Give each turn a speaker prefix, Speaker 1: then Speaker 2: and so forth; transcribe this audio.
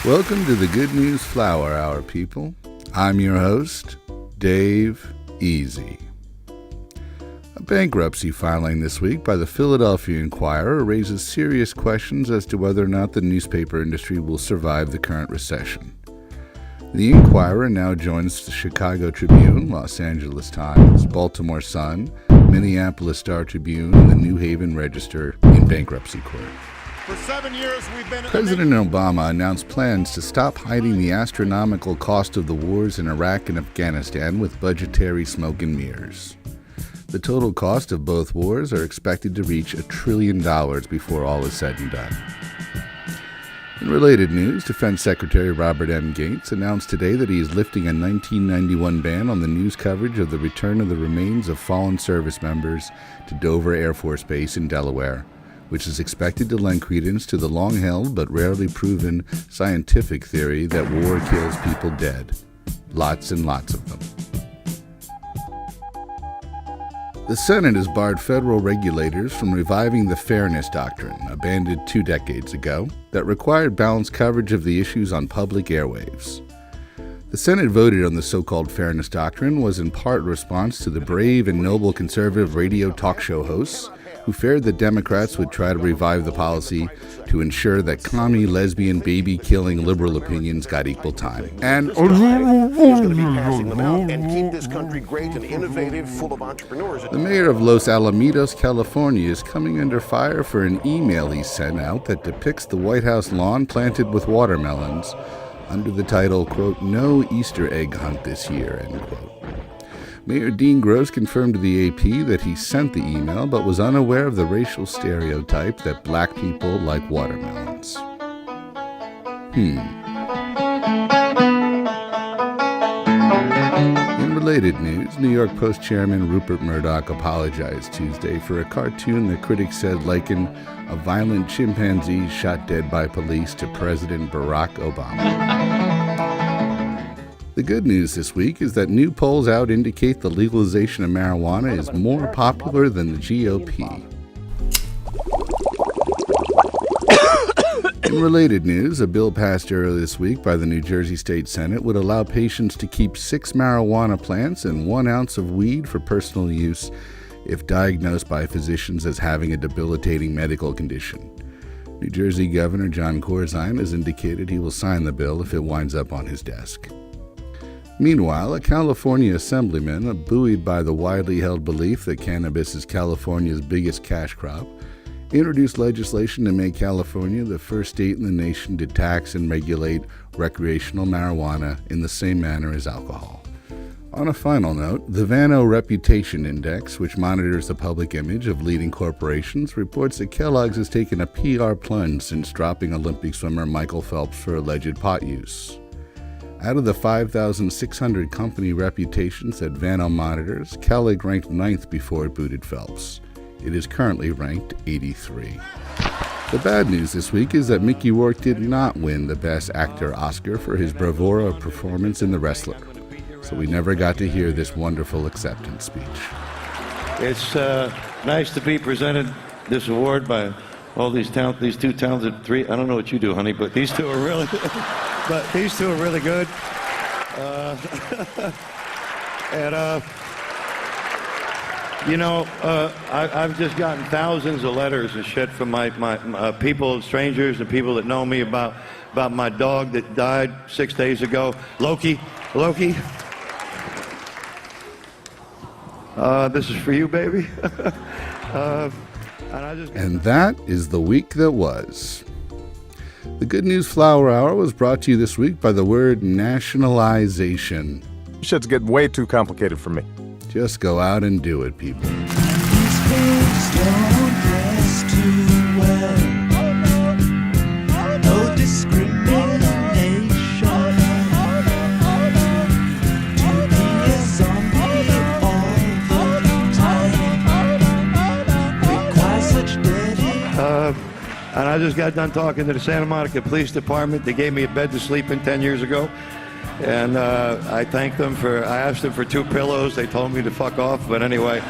Speaker 1: Welcome to the Good News Flower Hour, people. I'm your host, Dave Easy. A bankruptcy filing this week by the Philadelphia Inquirer raises serious questions as to whether or not the newspaper industry will survive the current recession. The Inquirer now joins the Chicago Tribune, Los Angeles Times, Baltimore Sun, Minneapolis Star-Tribune, and the New Haven Register in bankruptcy court.
Speaker 2: For 7 years, we've been
Speaker 1: President Obama announced plans to stop hiding the astronomical cost of the wars in Iraq and Afghanistan with budgetary smoke and mirrors. The total cost of both wars are expected to reach $1 trillion before all is said and done. In related news, Defense Secretary Robert M. Gates announced today that he is lifting a 1991 ban on the news coverage of the return of the remains of fallen service members to Dover Air Force Base in Delaware, which is expected to lend credence to the long-held but rarely proven scientific theory that war kills people dead. Lots and lots of them. The Senate has barred federal regulators from reviving the Fairness Doctrine, abandoned 2 decades ago, that required balanced coverage of the issues on public airwaves. The Senate voted on the so-called Fairness Doctrine was in part a response to the brave and noble conservative radio talk show hosts who feared that Democrats would try to revive the policy to ensure that commie, lesbian, baby-killing liberal opinions got equal time. And
Speaker 2: is going to be passing them out and keep this country great and innovative, full of entrepreneurs.
Speaker 1: The mayor of Los Alamitos, California, is coming under fire for an email he sent out that depicts the White House lawn planted with watermelons under the title, quote, "No Easter egg hunt this year," end quote. Mayor Dean Gross confirmed to the AP that he sent the email but was unaware of the racial stereotype that black people like watermelons. In related news, New York Post chairman Rupert Murdoch apologized Tuesday for a cartoon that critics said likened a violent chimpanzee shot dead by police to President Barack Obama. The good news this week is that new polls out indicate the legalization of marijuana is more popular than the GOP. In related news, a bill passed earlier this week by the New Jersey State Senate would allow patients to keep 6 marijuana plants and 1 ounce of weed for personal use if diagnosed by physicians as having a debilitating medical condition. New Jersey Governor Jon Corzine has indicated he will sign the bill if it winds up on his desk. Meanwhile, a California assemblyman, buoyed by the widely held belief that cannabis is California's biggest cash crop, introduced legislation to make California the first state in the nation to tax and regulate recreational marijuana in the same manner as alcohol. On a final note, the Vano Reputation Index, which monitors the public image of leading corporations, reports that Kellogg's has taken a PR plunge since dropping Olympic swimmer Michael Phelps for alleged pot use. Out of the 5,600 company reputations that Vano monitors, Kellogg ranked 9th before it booted Phelps. It is currently ranked 83. The bad news this week is that Mickey Rourke did not win the Best Actor Oscar for his bravura performance in The Wrestler, so we never got to hear this wonderful acceptance speech.
Speaker 3: It's nice to be presented this award by all these two talented three. I don't know what you do, honey, but these two are really good. But these two are really good. I've just gotten thousands of letters and shit from my people, strangers, and people that know me about my dog that died 6 days ago, Loki. This is for you, baby.
Speaker 1: And that is the week that was. The Good News Flower Hour was brought to you this week by the word nationalization.
Speaker 4: Shit's getting way too complicated for me.
Speaker 1: Just go out and do it, people.
Speaker 5: No discrimination. To be a zombie all the time requires such dedication.
Speaker 3: And I just got done talking to the Santa Monica Police Department. They gave me a bed to sleep in 10 years ago. And I thanked them I asked them for 2 pillows. They told me to fuck off. But anyway,